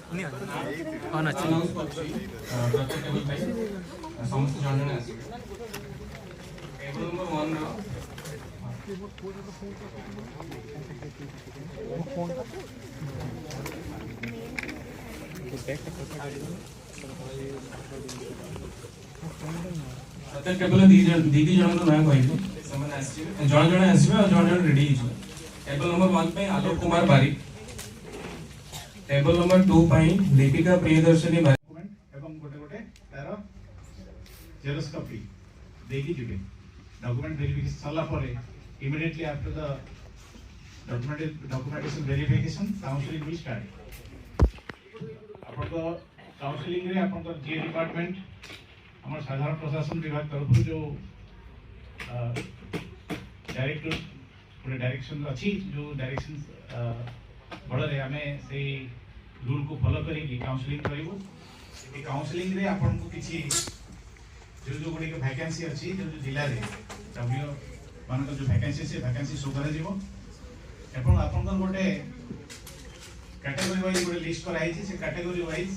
on अछि प्रत्येक table पे समस्त जन जन आसीबे टेबल नंबर 1 रो प्रत्येक टेबल दीदी जन को नाम कहबो समान आसीबे जन जन आसीबे और जन जन रेडी हिजो टेबल नंबर 1 पे आलोक कुमार बारिक टेबल नंबर 2 पे दीपिका प्रियदर्शनी एवं गोटे गोटे तार जेरोक्स कॉपी देकी जिबे डॉक्यूमेंट वेरिफिकेशन सरला परे immediately after the documentation verification counselling will start आपन को काउंसलिंग रे आपन को जे डिपार्टमेंट हमर साधारण प्रशासन विभाग तरफ जो डायरेक्टर पूरे डायरेक्शन अछि जो डायरेक्शन बड़े आमे से रूल को फॉलो करेगी काउंसलिंग करिवो ए काउंसलिंग रे आपन को किछि जो जो गुडी के वैकेंसी अछि जो जिला रे डब्ल्यू मान को जो वैकेंसी से वैकेंसी शो करा जीवो एपन आपन को गोटे कैटेगरी वाइज गोटे लिस्ट कराई छी से कैटेगरी वाइज